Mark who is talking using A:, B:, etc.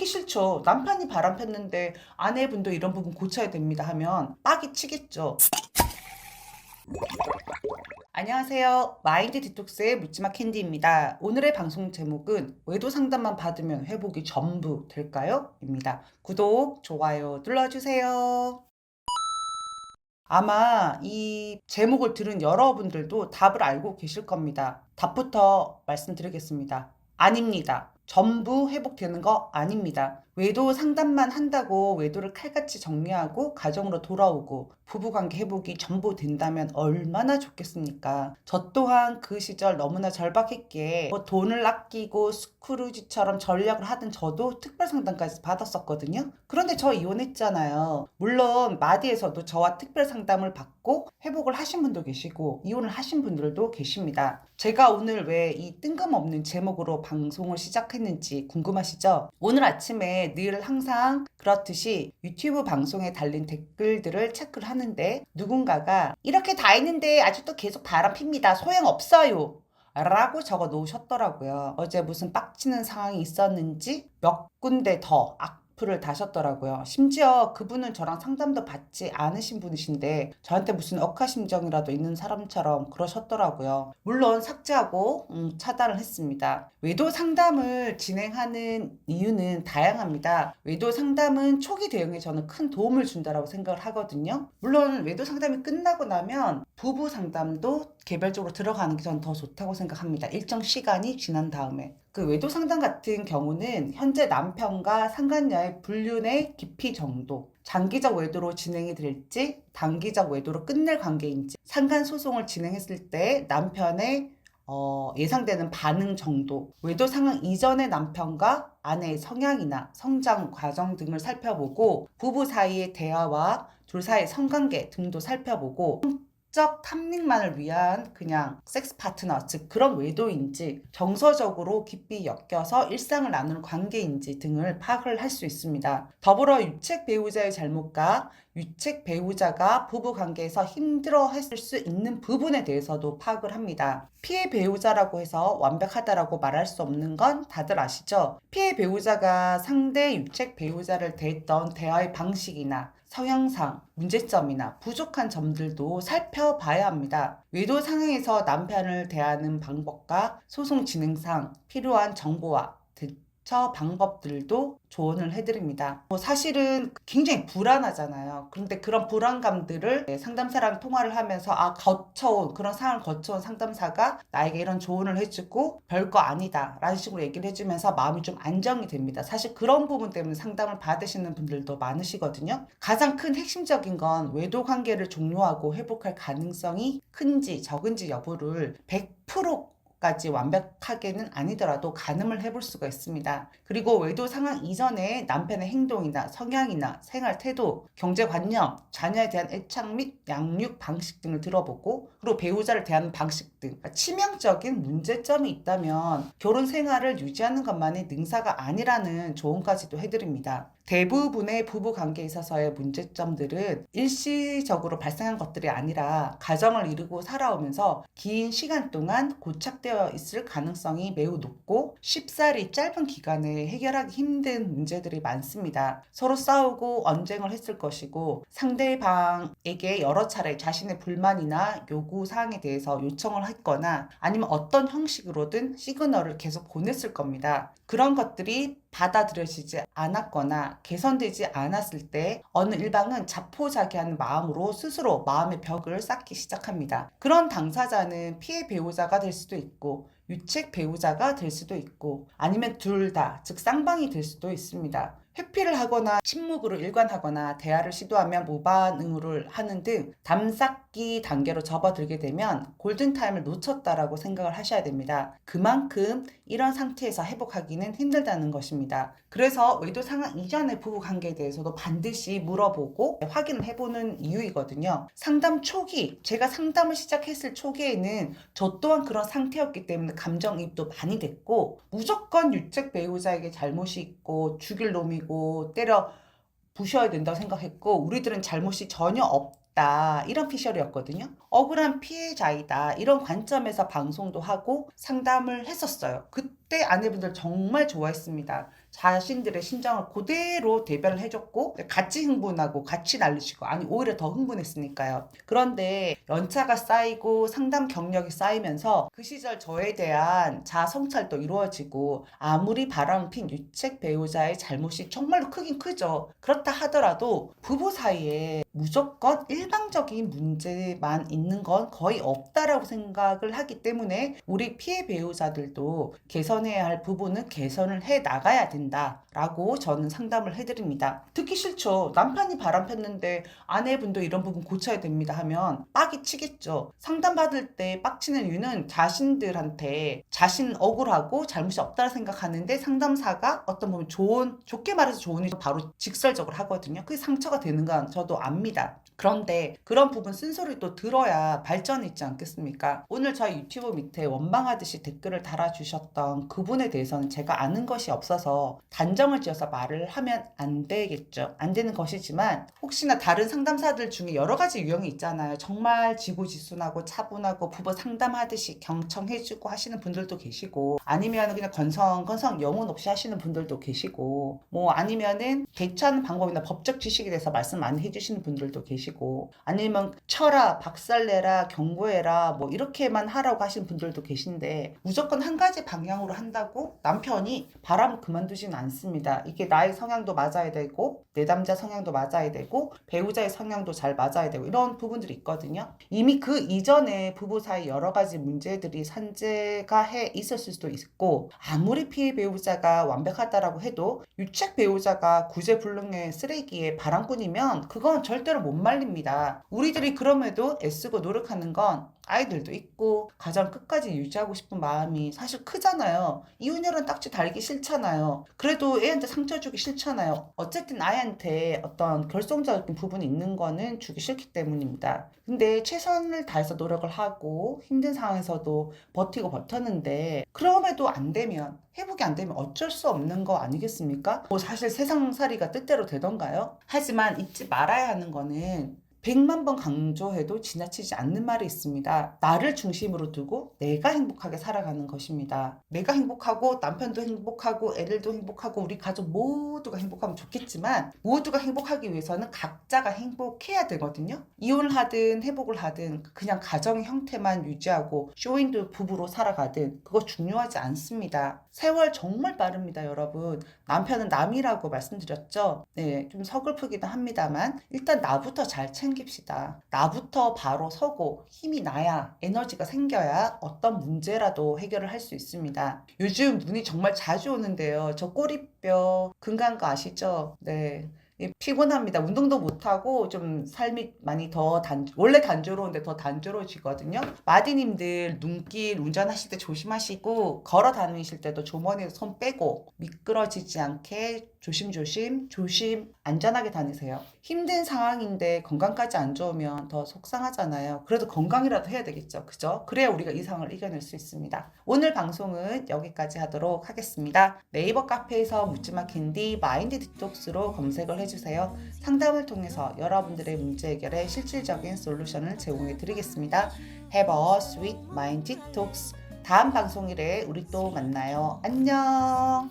A: 듣기 싫죠. 남편이 바람 폈는데 아내분도 이런 부분 고쳐야 됩니다 하면 빡이 치겠죠. 안녕하세요. 마인드 디톡스의 묻지마 캔디입니다. 오늘의 방송 제목은 외도 상담만 받으면 회복이 전부 될까요? 입니다. 구독, 좋아요 눌러주세요. 아마 이 제목을 들은 여러분들도 답을 알고 계실 겁니다. 답부터 말씀드리겠습니다. 아닙니다. 전부 회복되는 거 아닙니다. 외도 상담만 한다고 외도를 칼같이 정리하고 가정으로 돌아오고 부부관계 회복이 전부 된다면 얼마나 좋겠습니까? 저 또한 그 시절 너무나 절박했기에 돈을 아끼고 스크루지처럼 전략을 하던 저도 특별 상담까지 받았었거든요. 그런데 저 이혼했잖아요. 물론 마디에서도 저와 특별 상담을 받고 회복을 하신 분도 계시고 이혼을 하신 분들도 계십니다. 제가 오늘 왜 이 뜬금없는 제목으로 방송을 시작했는지 궁금하시죠? 오늘 아침에 늘 항상 그렇듯이 유튜브 방송에 달린 댓글들을 체크를 하는데 누군가가 이렇게 다 했는데 아직도 계속 바람 핍니다. 소용없어요. 라고 적어 놓으셨더라고요. 어제 무슨 빡치는 상황이 있었는지 몇 군데 더 악플을 다셨더라고요. 심지어 그분은 저랑 상담도 받지 않으신 분이신데 저한테 무슨 억하심정이라도 있는 사람처럼 그러셨더라고요. 물론 삭제하고 차단을 했습니다. 외도 상담을 진행하는 이유는 다양합니다. 외도 상담은 초기 대응에 저는 큰 도움을 준다고 생각을 하거든요. 물론 외도 상담이 끝나고 나면 부부 상담도 개별적으로 들어가는 게 저는 더 좋다고 생각합니다. 일정 시간이 지난 다음에. 그 외도 상담 같은 경우는 현재 남편과 상간녀의 불륜의 깊이 정도, 장기적 외도로 진행이 될지 단기적 외도로 끝낼 관계인지, 상간 소송을 진행했을 때 남편의 예상되는 반응 정도, 외도 상황 이전의 남편과 아내의 성향이나 성장 과정 등을 살펴보고 부부 사이의 대화와 둘 사이의 성관계 등도 살펴보고 적 탐닉만을 위한 그냥 섹스 파트너, 즉 그런 외도인지 정서적으로 깊이 엮여서 일상을 나누는 관계인지 등을 파악을 할 수 있습니다. 더불어 유책 배우자의 잘못과 유책 배우자가 부부 관계에서 힘들어했을 수 있는 부분에 대해서도 파악을 합니다. 피해 배우자라고 해서 완벽하다라고 말할 수 없는 건 다들 아시죠? 피해 배우자가 상대 유책 배우자를 대했던 대화의 방식이나 성향상, 문제점이나 부족한 점들도 살펴봐야 합니다. 외도 상황에서 남편을 대하는 방법과 소송 진행상 필요한 정보와 대처 방법들도 조언을 해드립니다. 사실은 굉장히 불안하잖아요. 그런데 그런 불안감들을 상담사랑 통화를 하면서 그런 상황을 거쳐온 상담사가 나에게 이런 조언을 해주고 별거 아니다 라는 식으로 얘기를 해주면서 마음이 좀 안정이 됩니다. 사실 그런 부분 때문에 상담을 받으시는 분들도 많으시거든요. 가장 큰 핵심적인 건 외도 관계를 종료하고 회복할 가능성이 큰지 적은지 여부를 100% 까지 완벽하게는 아니더라도 가늠을 해볼 수가 있습니다. 그리고 외도 상황 이전에 남편의 행동이나 성향이나 생활 태도, 경제관념, 자녀에 대한 애착 및 양육 방식 등을 들어보고 그리고 배우자를 대하는 방식 등 치명적인 문제점이 있다면 결혼 생활을 유지하는 것만이 능사가 아니라는 조언까지도 해드립니다. 대부분의 부부 관계에 있어서의 문제점들은 일시적으로 발생한 것들이 아니라 가정을 이루고 살아오면서 긴 시간 동안 고착되어 있을 가능성이 매우 높고 쉽사리 짧은 기간에 해결하기 힘든 문제들이 많습니다. 서로 싸우고 언쟁을 했을 것이고 상대방에게 여러 차례 자신의 불만이나 요구 사항에 대해서 요청을 했거나 아니면 어떤 형식으로든 시그널을 계속 보냈을 겁니다. 그런 것들이 받아들여지지 않았거나 개선되지 않았을 때 어느 일방은 자포자기하는 마음으로 스스로 마음의 벽을 쌓기 시작합니다. 그런 당사자는 피해 배우자가 될 수도 있고 유책 배우자가 될 수도 있고 아니면 둘 다, 즉 쌍방이 될 수도 있습니다. 회피를 하거나 침묵으로 일관하거나 대화를 시도하면 무반응을 하는 등 담쌓기 단계로 접어들게 되면 골든타임을 놓쳤다라고 생각을 하셔야 됩니다. 그만큼 이런 상태에서 회복하기는 힘들다는 것입니다. 그래서 외도 상황 이전의 부부 관계에 대해서도 반드시 물어보고 확인을 해보는 이유이거든요. 상담 초기, 제가 상담을 시작했을 초기에는 저 또한 그런 상태였기 때문에 감정이입도 많이 됐고 무조건 유책 배우자에게 잘못이 있고 죽일 놈이고 때려 부셔야 된다고 생각했고 우리들은 잘못이 전혀 없다 이런 피셜이었거든요. 억울한 피해자이다 이런 관점에서 방송도 하고 상담을 했었어요. 그때 아내분들 정말 좋아했습니다. 자신들의 심정을 그대로 대변을 해줬고 같이 흥분하고 같이 난리치고 아니 오히려 더 흥분했으니까요. 그런데 연차가 쌓이고 상담 경력이 쌓이면서 그 시절 저에 대한 자아 성찰도 이루어지고 아무리 바람을 핀 유책 배우자의 잘못이 정말로 크긴 크죠. 그렇다 하더라도 부부 사이에 무조건 일방적인 문제만 있는 건 거의 없다라고 생각을 하기 때문에 우리 피해 배우자들도 개선해야 할 부분은 개선을 해 나가야 된다라고 저는 상담을 해드립니다. 듣기 싫죠. 남편이 바람 폈는데 아내분도 이런 부분 고쳐야 됩니다 하면 빡이 치겠죠. 상담받을 때 빡치는 이유는 자신들한테 자신 억울하고 잘못이 없다고 생각하는데 상담사가 어떤 부분 좋게 말해서 좋은 일 바로 직설적으로 하거든요. 그게 상처가 되는 건 저도 압니다. 그런데 그런 부분 쓴소리 또 들어야 발전이 있지 않겠습니까? 오늘 저희 유튜브 밑에 원망하듯이 댓글을 달아주셨던 그분에 대해서는 제가 아는 것이 없어서 단정을 지어서 말을 하면 안 되겠죠. 안 되는 것이지만 혹시나 다른 상담사들 중에 여러 가지 유형이 있잖아요. 정말 지고지순하고 차분하고 부부 상담하듯이 경청해주고 하시는 분들도 계시고 아니면 그냥 건성 영혼 없이 하시는 분들도 계시고 뭐 아니면은 대처하는 방법이나 법적 지식에 대해서 말씀 많이 해주시는 분들도 계시고 아니면 쳐라 박살내라 경고해라 뭐 이렇게만 하라고 하시는 분들도 계신데 무조건 한 가지 방향으로 한다고 남편이 바람을 그만두지는 않습니다. 이게 나의 성향도 맞아야 되고 내담자 성향도 맞아야 되고 배우자의 성향도 잘 맞아야 되고 이런 부분들이 있거든요. 이미 그 이전에 부부 사이 여러 가지 문제들이 산재가 해 있었을 수도 있고 아무리 피해 배우자가 완벽하다라고 해도 유책 배우자가 구제불능의 쓰레기의 바람꾼이면 그건 절대로 못 말립니다. 우리들이 그럼에도 애쓰고 노력하는 건 아이들도 있고 가정 끝까지 유지하고 싶은 마음이 사실 크잖아요. 이혼율은 딱지 달기 싫잖아요. 그래도 애한테 상처 주기 싫잖아요. 어쨌든 아이한테 어떤 결정적인 부분이 있는 거는 주기 싫기 때문입니다. 근데 최선을 다해서 노력을 하고 힘든 상황에서도 버티고 버텼는데 그럼에도 안 되면 회복이 안 되면 어쩔 수 없는 거 아니겠습니까? 뭐 사실 세상살이가 뜻대로 되던가요? 하지만 잊지 말아야 하는 거는 100만 번 강조해도 지나치지 않는 말이 있습니다. 나를 중심으로 두고 내가 행복하게 살아가는 것입니다. 내가 행복하고 남편도 행복하고 애들도 행복하고 우리 가족 모두가 행복하면 좋겠지만 모두가 행복하기 위해서는 각자가 행복해야 되거든요. 이혼을 하든 회복을 하든 그냥 가정의 형태만 유지하고 쇼윈도 부부로 살아가든 그거 중요하지 않습니다. 세월 정말 빠릅니다, 여러분. 남편은 남이라고 말씀드렸죠. 네, 좀 서글프기도 합니다만 일단 나부터 잘 챙깁시다. 나부터 바로 서고 힘이 나야 에너지가 생겨야 어떤 문제라도 해결을 할 수 있습니다. 요즘 눈이 정말 자주 오는데요. 저 꼬리뼈 금간거 아시죠? 네. 피곤합니다. 운동도 못하고 좀 삶이 많이 원래 단조로운데 더 단조로워지거든요. 마디님들 눈길 운전하실 때 조심하시고 걸어 다니실 때도 주머니에서 손 빼고 미끄러지지 않게 조심 안전하게 다니세요. 힘든 상황인데 건강까지 안 좋으면 더 속상하잖아요. 그래도 건강이라도 해야 되겠죠. 그죠? 그래야 우리가 이 상황을 이겨낼 수 있습니다. 오늘 방송은 여기까지 하도록 하겠습니다. 네이버 카페에서 묻지마 캔디 마인드 디톡스로 검색을 해주세요. 상담을 통해서 여러분들의 문제 해결에 실질적인 솔루션을 제공해 드리겠습니다. Have a sweet mind detox. 다음 방송일에 우리 또 만나요. 안녕.